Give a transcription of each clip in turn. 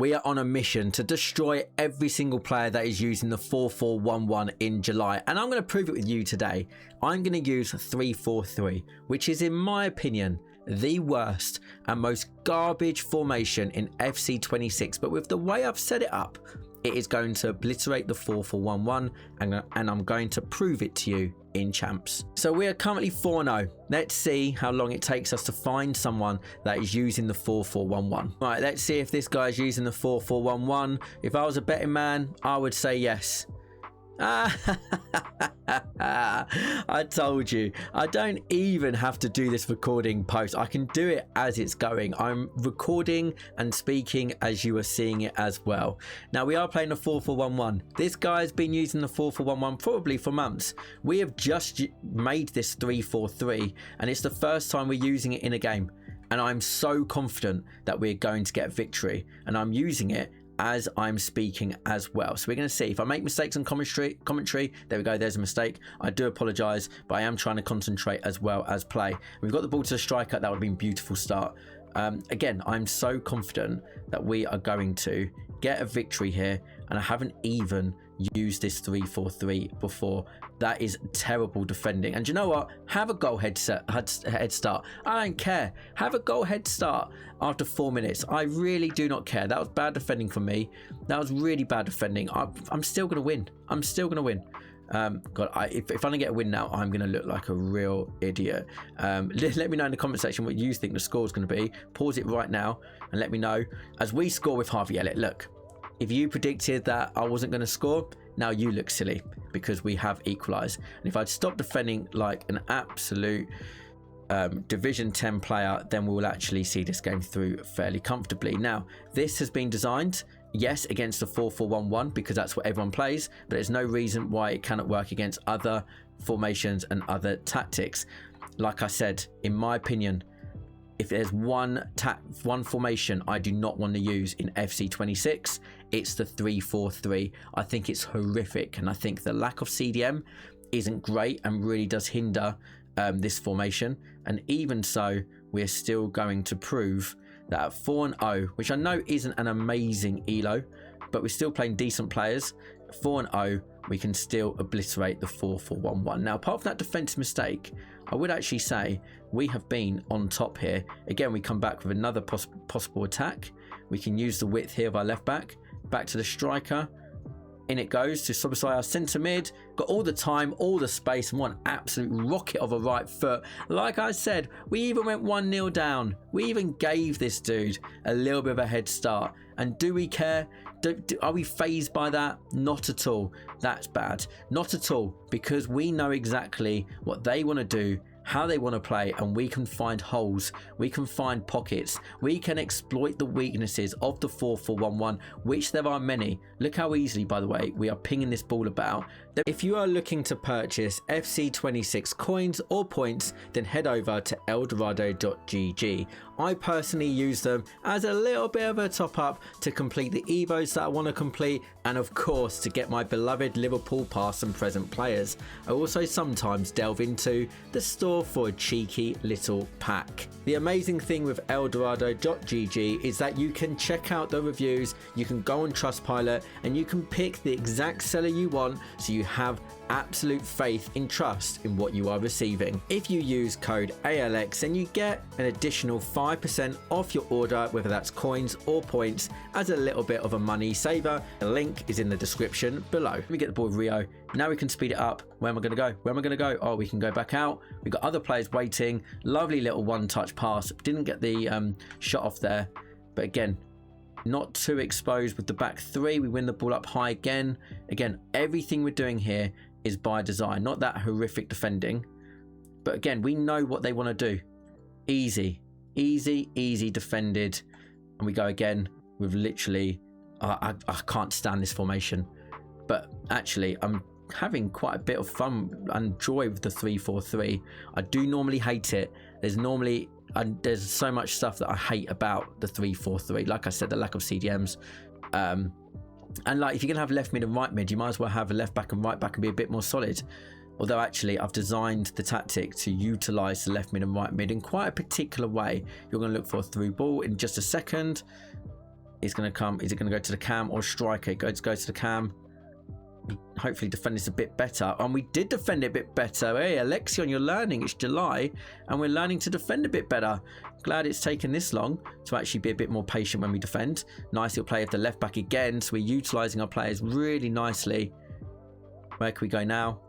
we are on a mission to destroy every single player that is using the 4-4-1-1 in July, and I'm going to prove it with you today. I'm going to use 3-4-3, which is, in my opinion, the worst and most garbage formation in FC26, but with the way I've set it up, it is going to obliterate the 4-4-1-1, and I'm going to prove it to you in champs. So we are currently 4-0. Let's see how long it takes us to find someone that is using the 4-4-1-1. Right, let's see if this guy is using the 4-4-1-1. If I was a betting man, I would say yes. I told you, I don't even have to do this recording post. I can do it as it's going. I'm recording and speaking as you are seeing it as well. Now we are playing a 4-4-1-1. This guy's been using the 4-4-1-1 probably for months. We have just made this 3-4-3 and it's the first time we're using it in a game, and I'm so confident that we're going to get victory, and I'm using it as I'm speaking as well. So we're going to see if I make mistakes on commentary. There we go, there's a mistake. I do apologize, but I am trying to concentrate as well as play. We've got the ball to the striker. That would have been a beautiful start. Again, I'm so confident that we are going to get a victory here, and I haven't even used this 3-4-3 before. That is terrible defending. And you know what? Have a goal head start. I don't care. Have a goal head start after 4 minutes. I really do not care. That was bad defending for me. That was really bad defending. I'm still going to win. I'm still going to win. God, if I don't get a win now, I'm going to look like a real idiot. Let me know in the comment section what you think the score is going to be. Pause it right now and let me know as we score with Harvey Elliott. Look, if you predicted that I wasn't going to score, now you look silly because we have equalised. And if I'd stopped defending like an absolute Division 10 player, then we will actually see this game through fairly comfortably. Now, this has been designed, yes, against the 4-4-1-1 because that's what everyone plays, but there's no reason why it cannot work against other formations and other tactics. Like I said, in my opinion, if there's one formation I do not want to use in FC26, it's the 3-4-3. I think it's horrific, and I think the lack of CDM isn't great and really does hinder this formation. And even so, we're still going to prove that at 4-0, which I know isn't an amazing elo, but we're still playing decent players. 4-0, we can still obliterate the 4-4-1-1. Now, apart from that defensive mistake, I would actually say we have been on top here. Again, we come back with another possible attack. We can use the width here of our left back to the striker. In it goes to Sobosai, our centre mid. Got all the time, all the space, and one absolute rocket of a right foot. Like I said, we even went 1-0 down. We even gave this dude a little bit of a head start. And do we care? Are we phased by that? Not at all. That's bad. Not at all, because we know exactly what they want to do, how they want to play, and we can find holes, we can find pockets, we can exploit the weaknesses of the 4-4-1-1, which there are many. Look how easily, by the way, we are pinging this ball about. If you are looking to purchase FC26 coins or points, then head over to eldorado.gg. I personally use them as a little bit of a top up to complete the evos that I want to complete, and of course to get my beloved Liverpool past and present players. I also sometimes delve into the store for a cheeky little pack. The amazing thing with eldorado.gg is that you can check out the reviews, you can go on Trustpilot, and you can pick the exact seller you want, so you have absolute faith and trust in what you are receiving. If you use code ALX, then you get an additional 5% off your order, whether that's coins or points, as a little bit of a money saver. The link is in the description below. Let me get the ball with Rio. Now we can speed it up. Where am I going to go? Where am I going to go? Oh, we can go back out. We've got other players waiting. Lovely little one-touch pass. Didn't get the shot off there, but again, not too exposed with the back three. We win the ball up high again. Again, everything we're doing here is by design, not that horrific defending, but again, we know what they want to do. Easy defended, and we go again with literally I can't stand this formation, but actually I'm having quite a bit of fun and joy with the 3-4-3. I do normally hate it. There's so much stuff that I hate about the 3-4-3. Like I said, the lack of CDMs. And like, if you're going to have left mid and right mid, you might as well have a left back and right back and be a bit more solid. Although actually, I've designed the tactic to utilise the left mid and right mid in quite a particular way. You're going to look for a through ball in just a second. is going to come. Is it going to go to the cam or striker? It goes to the cam. Hopefully defend this a bit better, and we did defend it a bit better. Hey Alexion, you're learning. It's July and we're learning to defend a bit better. Glad it's taken this long to actually be a bit more patient when we defend. Nice little play of the left back again, so we're utilizing our players really nicely. Where can we go now?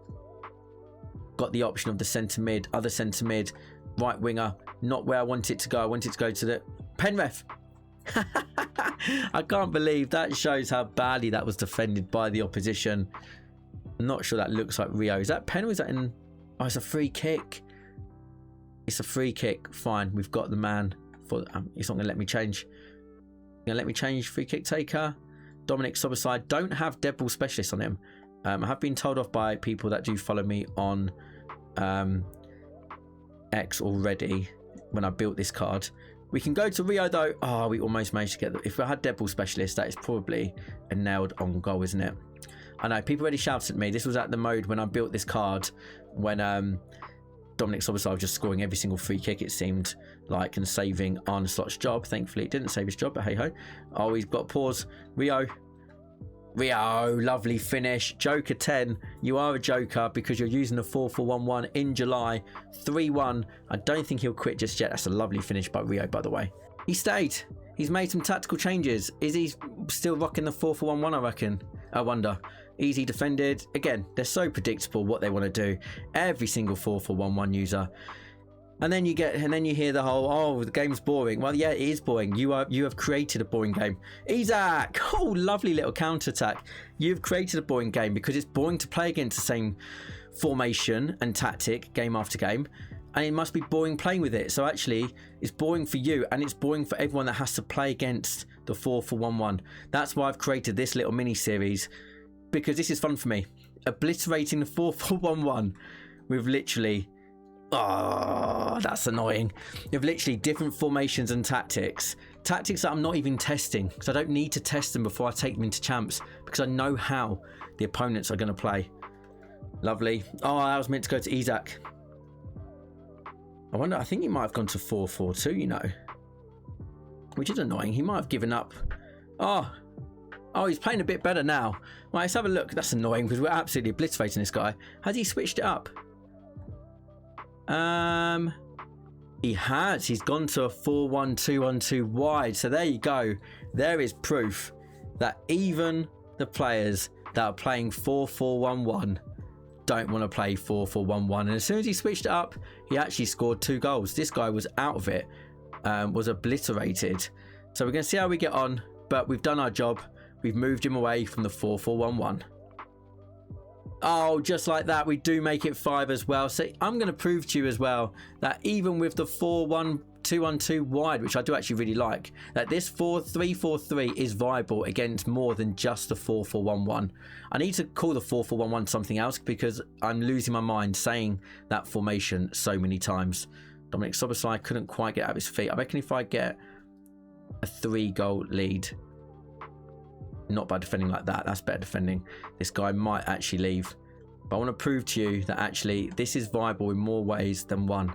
Got the option of the centre mid, other centre mid, right winger. Not where I want it to go. I want it to go to the Penref. I can't believe that. Shows how badly that was defended by the opposition. I'm not sure that looks like Rio. Is that pen or is that in... Oh, it's a free kick. It's a free kick. Fine, we've got the man for... He's not going to let me change. Going to let me change free kick taker. Dominic Soboside. Don't have dead ball specialist on him. I have been told off by people that do follow me on X already when I built this card. We can go to Rio though. Oh, we almost managed to get them. If I had dead ball specialist, that is probably a nailed on goal, isn't it? I know people already shouted at me. This was at the mode when I built this card, when Dominic Soboside was just scoring every single free kick, it seemed like, and saving Arne Slot's job. Thankfully it didn't save his job, but hey ho. Oh, he's got pause. Rio, lovely finish. Joker 10. You are a joker because you're using the 4-4-1-1 in July. 3-1. I don't think he'll quit just yet. That's a lovely finish by Rio, by the way. He stayed. He's made some tactical changes. Is he still rocking the 4-4-1-1, I reckon? I wonder. Easy defended. Again, they're so predictable what they want to do. Every single 4-4-1-1 user. And then you hear the whole, oh, the game's boring. Well, yeah, it is boring. You have created a boring game. Isaac! Oh, lovely little counter-attack. You've created a boring game because it's boring to play against the same formation and tactic game after game. And it must be boring playing with it. So actually, it's boring for you and it's boring for everyone that has to play against the 4-4-1-1. That's why I've created this little mini-series, because this is fun for me. Obliterating the 4-4-1-1 with literally... Oh, that's annoying. You have literally different formations and tactics that I'm not even testing, because I don't need to test them before I take them into champs, because I know how the opponents are going to play. Lovely. Oh, I was meant to go to Isaac. I think he might have gone to 4-4-2, you know, which is annoying. He might have given up. Oh, he's playing a bit better now. Right, let's have a look. That's annoying because we're absolutely obliterating this guy. Has he switched it up? He has. He's gone to a 4-1-2-1-2 wide. So there you go. There is proof that even the players that are playing 4-4-1-1 don't want to play 4-4-1-1. And as soon as he switched it up, he actually scored 2 goals. This guy was out of it, was obliterated. So we're going to see how we get on. But we've done our job. We've moved him away from the 4-4-1-1. Oh, just like that, we do make it 5 as well. So I'm going to prove to you as well that even with the 4-1-2-1-2 wide, which I do actually really like, that this 4-3-4-3 is viable against more than just the 4-4-1-1. I need to call the 4-4-1-1 something else because I'm losing my mind saying that formation so many times. Dominic Soboside couldn't quite get out of his feet. I reckon if I get a 3-goal lead, not by defending like that, that's better defending, this guy might actually leave. But I want to prove to you that actually this is viable in more ways than one.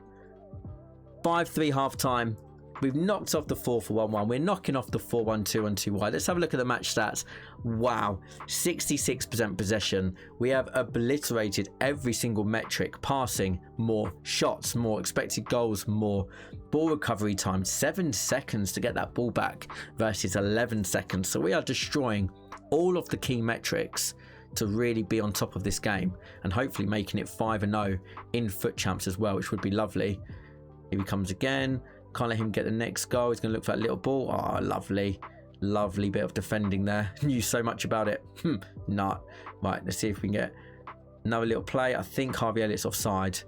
5-3 half time. We've knocked off the 4-4-1-1. We're knocking off the 4-1-2-1-2 wide. Let's have a look at the match stats. Wow, 66% possession. We have obliterated every single metric. Passing more, shots more, expected goals more, ball recovery time 7 seconds to get that ball back versus 11 seconds. So we are destroying all of the key metrics to really be on top of this game and hopefully making it 5-0 in foot champs as well, which would be lovely. Here he comes again. Can't let him get the next goal. He's going to look for that little ball. Oh, lovely. Lovely bit of defending there. Knew so much about it. Not. Right, let's see if we can get another little play. I think Harvey Elliott's offside.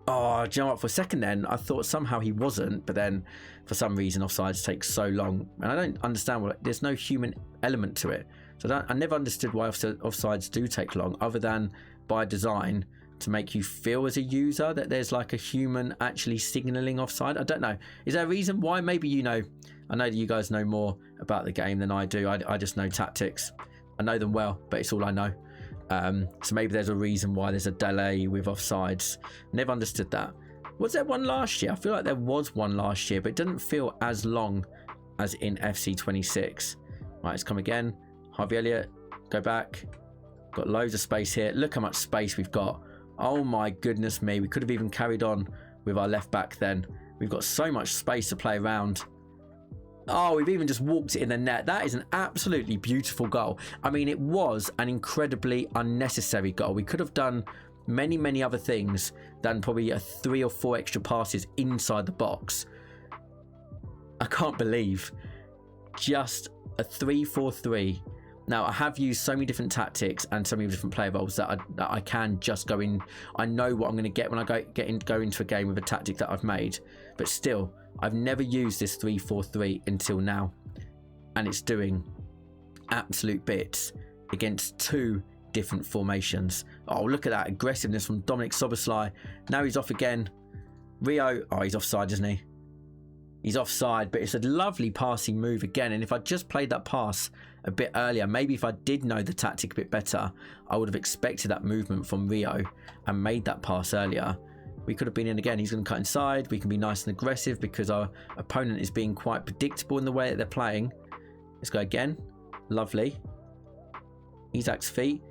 Oh, do you know what? For a second then, I thought somehow he wasn't. But then, for some reason, offsides take so long. And I don't understand why. There's no human element to it. So I never understood why offsides do take long, other than by design, to make you feel as a user that there's like a human actually signaling offside. I don't know. Is there a reason why? Maybe you know. I know that you guys know more about the game than I do. I just know tactics. I know them well, but it's all I know. So maybe there's a reason why there's a delay with offsides. Never understood that. Was there one last year? I feel like there was one last year, but it didn't feel as long as in FC26. Right, let's come again. Harvey Elliott, go back. Got loads of space here. Look how much space we've got. Oh my goodness me. We could have even carried on with our left back then. We've got so much space to play around. Oh, we've even just walked it in the net. That is an absolutely beautiful goal. I mean, it was an incredibly unnecessary goal. We could have done many other things than probably 3 or 4 extra passes inside the box. I can't believe just a 3-4-3. Now, I have used so many different tactics and so many different player roles that I can just go in. I know what I'm going to get when I go into a game with a tactic that I've made. But still, I've never used this 3-4-3 until now. And it's doing absolute bits against 2 different formations. Oh, look at that aggressiveness from Dominik Szoboszlai. Now he's off again. Rio, oh, he's offside, isn't he? He's offside, but it's a lovely passing move again. And if I just played that pass a bit earlier, maybe if I did know the tactic a bit better, I would have expected that movement from Rio and made that pass earlier. We could have been in again. He's going to cut inside. We can be nice and aggressive because our opponent is being quite predictable in the way that they're playing. Let's go again. Lovely. Isak's feet.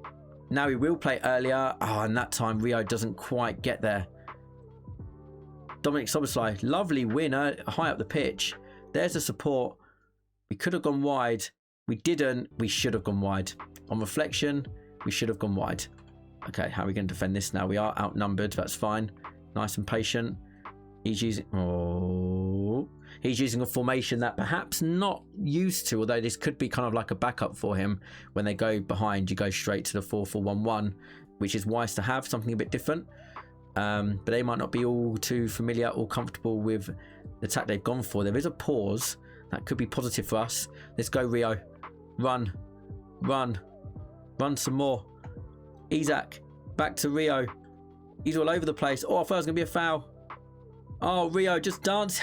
Now he will play earlier. Oh, and that time Rio doesn't quite get there. Dominik Szoboszlai, lovely winner, high up the pitch. There's the support. We could have gone wide. We didn't. We should have gone wide. On reflection, we should have gone wide. Okay, how are we going to defend this now? We are outnumbered. That's fine. Nice and patient. He's using... Oh... He's using a formation that perhaps not used to, although this could be kind of like a backup for him. When they go behind, you go straight to the 4-4-1-1, which is wise to have, something a bit different. But they might not be all too familiar or comfortable with the attack they've gone for. There is a pause. That could be positive for us. Let's go, Rio. Run. Run. Run some more. Isak. Back to Rio. He's all over the place. Oh, I thought it was going to be a foul. Oh, Rio, just dance.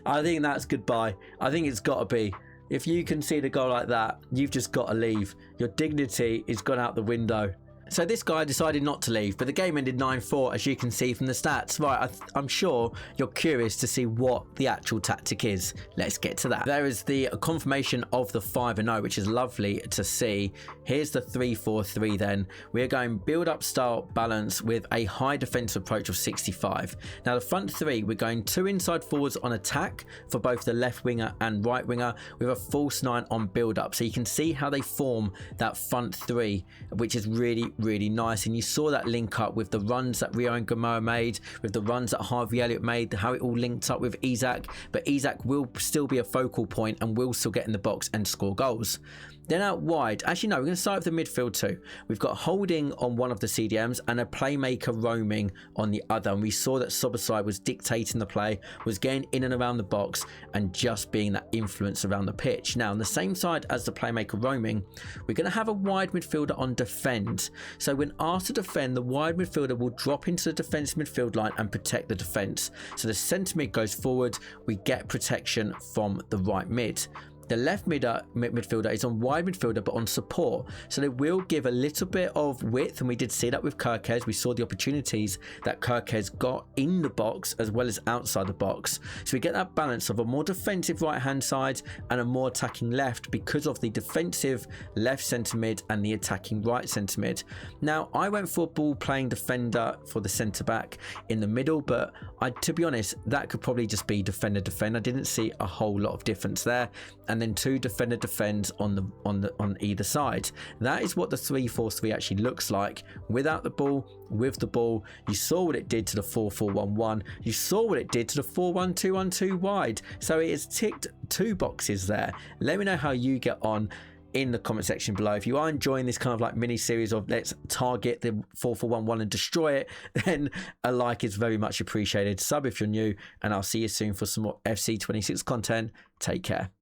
I think that's goodbye. I think it's got to be. If you concede a goal like that, you've just got to leave. Your dignity is gone out the window. So this guy decided not to leave, but the game ended 9-4, as you can see from the stats. Right, I'm sure you're curious to see what the actual tactic is. Let's get to that. There is the confirmation of the 5-0, which is lovely to see. Here's the 3-4-3 then. We're going build-up style balance with a high defensive approach of 65. Now, the front 3, we're going 2 inside forwards on attack for both the left winger and right winger, with a false 9 on build-up. So you can see how they form that front 3, which is really nice. And you saw that link up with the runs that Rio and Gamoa made, with the runs that Harvey Elliott made, how it all linked up with Isak. But Isak will still be a focal point and will still get in the box and score goals. Then out wide, actually no, we're going to start with the midfield too. We've got Holding on one of the CDMs and a playmaker roaming on the other. And we saw that Szoboszlai was dictating the play, was getting in and around the box and just being that influence around the pitch. Now, on the same side as the playmaker roaming, we're going to have a wide midfielder on defend. So when asked to defend, the wide midfielder will drop into the defensive midfield line and protect the defence. So the centre mid goes forward, we get protection from the right mid. The left midfielder is on wide midfielder but on support, so they will give a little bit of width, and we did see that with Kerkez. We saw the opportunities that Kerkez got in the box as well as outside the box, so we get that balance of a more defensive right hand side and a more attacking left because of the defensive left centre mid and the attacking right centre mid. Now, I went for a ball playing defender for the centre back in the middle, but to be honest, that could probably just be defender. I didn't see a whole lot of difference there. And then 2 defender defends on either side. That is what the 3-4-3 actually looks like. Without the ball, with the ball. You saw what it did to the 4-4-1-1. You saw what it did to the 4-1-2-1-2 wide. So it has ticked 2 boxes there. Let me know how you get on in the comment section below. If you are enjoying this kind of like mini series of let's target the 4-4-1-1 and destroy it, then a like is very much appreciated. Sub if you're new, and I'll see you soon for some more FC26 content. Take care.